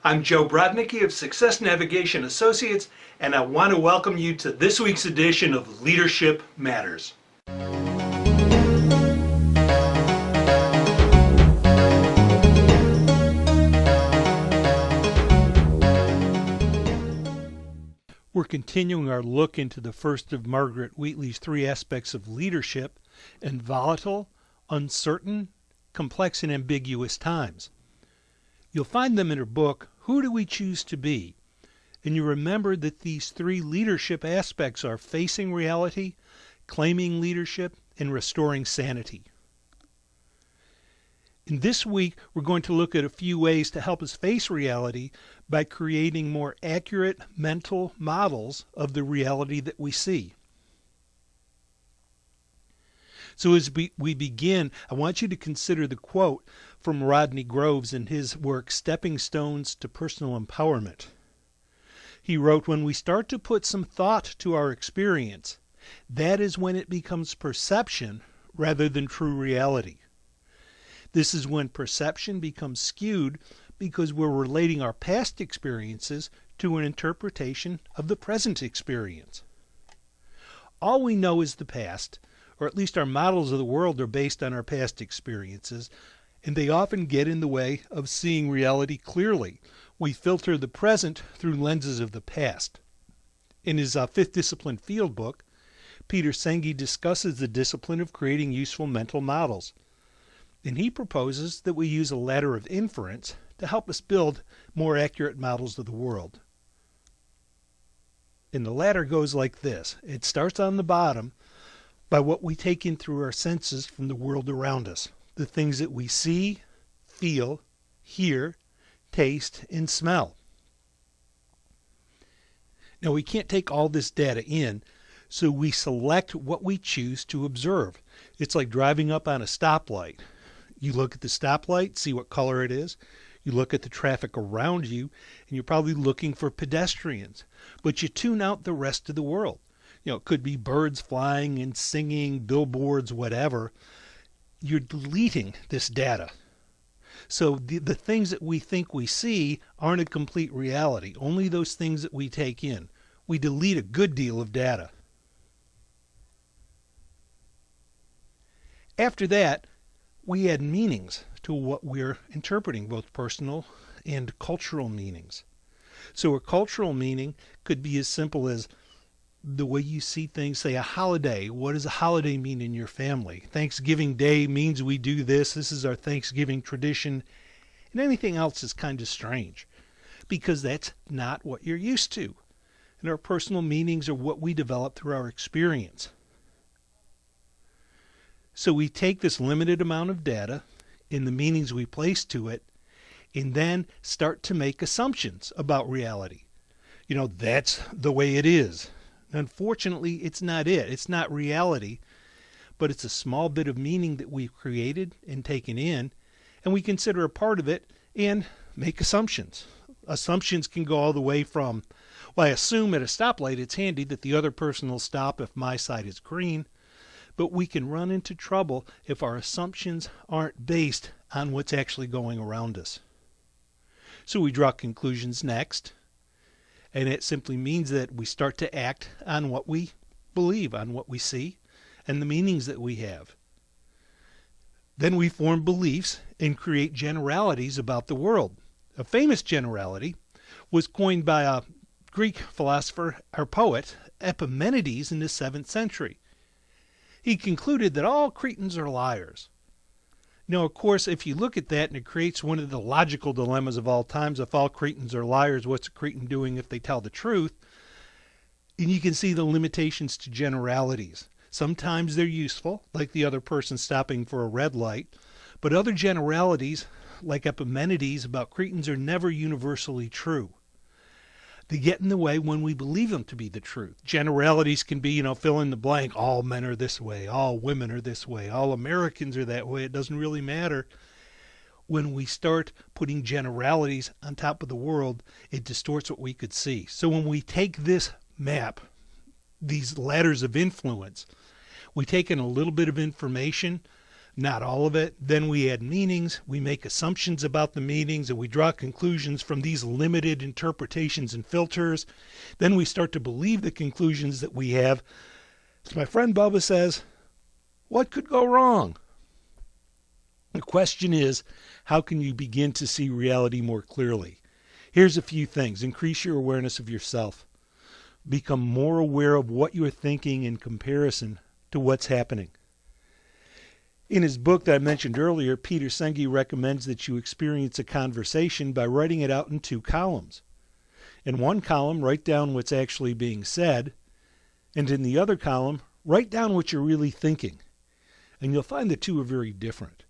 I'm Joe Brodnicki of Success Navigation Associates, and I want to welcome you to this week's edition of Leadership Matters. We're continuing our look into the first of Margaret Wheatley's three aspects of leadership in volatile, uncertain, complex, and ambiguous times. You'll find them in her book, Who Do We Choose to Be? And you remember that these three leadership aspects are facing reality, claiming leadership, and restoring sanity. In this week, we're going to look at a few ways to help us face reality by creating more accurate mental models of the reality that we see. So as we begin, I want you to consider the quote from Rodney Groves in his work, Stepping Stones to Personal Empowerment. He wrote, "When we start to put some thought to our experience, that is when it becomes perception rather than true reality. This is when perception becomes skewed because we're relating our past experiences to an interpretation of the present experience. All we know is the past, or at least our models of the world are based on our past experiences, and they often get in the way of seeing reality clearly. We filter the present through lenses of the past." In his Fifth Discipline Field book, Peter Senge discusses the discipline of creating useful mental models. And he proposes that we use a ladder of inference to help us build more accurate models of the world. And the ladder goes like this. It starts on the bottom by what we take in through our senses from the world around us, the things that we see, feel, hear, taste, and smell. Now, we can't take all this data in, so we select what we choose to observe. It's like driving up on a stoplight. You look at the stoplight, see what color it is. You look at the traffic around you, and you're probably looking for pedestrians. But you tune out the rest of the world. It could be birds flying and singing, billboards, whatever. You're deleting this data. So the things that we think we see aren't a complete reality. Only those things that we take in. We delete a good deal of data. After that, we add meanings to what we're interpreting, both personal and cultural meanings. So a cultural meaning could be as simple as the way you see things, say a holiday. What does a holiday mean in your family? Thanksgiving Day means we do this. This is our Thanksgiving tradition. And anything else is kind of strange because that's not what you're used to. And our personal meanings are what we develop through our experience. So we take this limited amount of data and the meanings we place to it and then start to make assumptions about reality. That's the way it is. Unfortunately, it's not it. It's not reality, but it's a small bit of meaning that we've created and taken in, and we consider a part of it and make assumptions. Assumptions can go all the way from, well, I assume at a stoplight it's handy that the other person will stop if my side is green, but we can run into trouble if our assumptions aren't based on what's actually going around us. So we draw conclusions next. And it simply means that we start to act on what we believe, on what we see, and the meanings that we have. Then we form beliefs and create generalities about the world. A famous generality was coined by a Greek philosopher or poet, Epimenides, in the 7th century. He concluded that all Cretans are liars. Now, of course, if you look at that, and it creates one of the logical dilemmas of all times, if all Cretans are liars, what's a Cretan doing if they tell the truth? And you can see the limitations to generalities. Sometimes they're useful, like the other person stopping for a red light, but other generalities, like Epimenides about Cretans, are never universally true. They get in the way when we believe them to be the truth. Generalities can be, fill in the blank. All men are this way. All women are this way. All Americans are that way. It doesn't really matter. When we start putting generalities on top of the world, it distorts what we could see. So when we take this map, these ladders of influence, we take in a little bit of information, not all of it. Then we add meanings, we make assumptions about the meanings, and we draw conclusions from these limited interpretations and filters. Then we start to believe the conclusions that we have. As my friend Bubba says, what could go wrong? The question is, how can you begin to see reality more clearly? Here's a few things. Increase your awareness of yourself. Become more aware of what you're thinking in comparison to what's happening. In his book that I mentioned earlier, Peter Senge recommends that you experience a conversation by writing it out in 2 columns. In one column, write down what's actually being said, and in the other column, write down what you're really thinking. And you'll find the two are very different.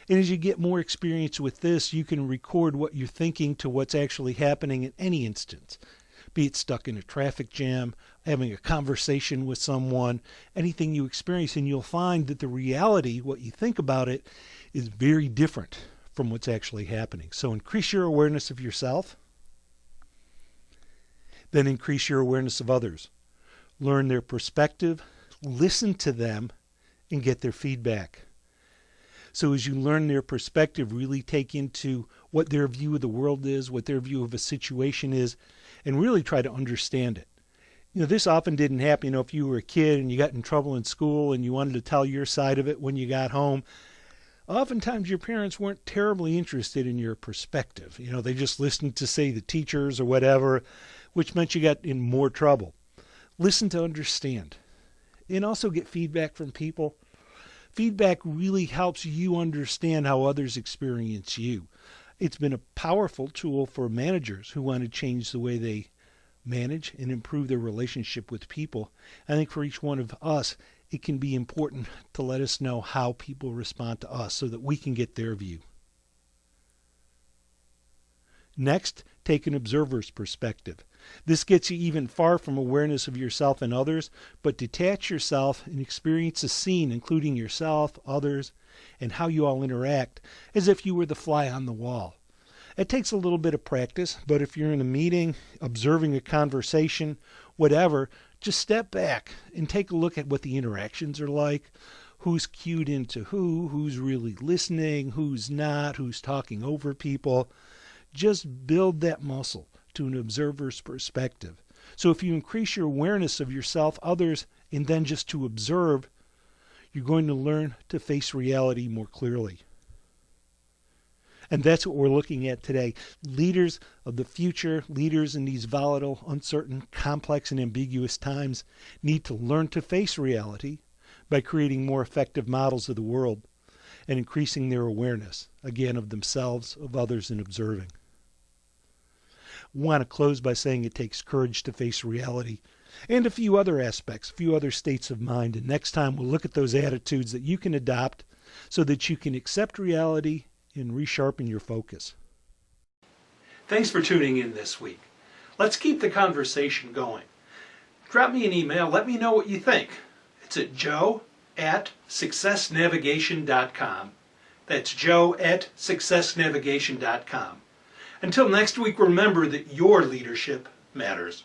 And as you get more experience with this, you can record what you're thinking to what's actually happening in any instance. Be it stuck in a traffic jam, having a conversation with someone, anything you experience, and you'll find that the reality, what you think about it, is very different from what's actually happening. So increase your awareness of yourself, then increase your awareness of others. Learn their perspective, listen to them, and get their feedback. So as you learn their perspective, really take into what their view of the world is, what their view of a situation is, and really try to understand it. This often didn't happen. If you were a kid and you got in trouble in school and you wanted to tell your side of it when you got home, oftentimes your parents weren't terribly interested in your perspective. They just listened to, say, the teachers or whatever, which meant you got in more trouble. Listen to understand. And also get feedback from people. Feedback really helps you understand how others experience you. It's been a powerful tool for managers who want to change the way they manage and improve their relationship with people. I think for each one of us, it can be important to let us know how people respond to us so that we can get their view. Next, take an observer's perspective. This gets you even far from awareness of yourself and others, but detach yourself and experience a scene, including yourself, others, and how you all interact, as if you were the fly on the wall. It takes a little bit of practice, but if you're in a meeting, observing a conversation, whatever, just step back and take a look at what the interactions are like, who's cued into who's really listening, who's not, who's talking over people. Just build that muscle to an observer's perspective. So if you increase your awareness of yourself, others, and then just to observe, you're going to learn to face reality more clearly. And that's what we're looking at today. Leaders of the future, leaders in these volatile, uncertain, complex, and ambiguous times need to learn to face reality by creating more effective models of the world and increasing their awareness, again, of themselves, of others, and observing. I want to close by saying it takes courage to face reality and a few other aspects, a few other states of mind. And next time we'll look at those attitudes that you can adopt so that you can accept reality and resharpen your focus. Thanks for tuning in this week. Let's keep the conversation going. Drop me an email. Let me know what you think. It's at joe@successnavigation.com. That's joe@successnavigation.com. Until next week, remember that your leadership matters.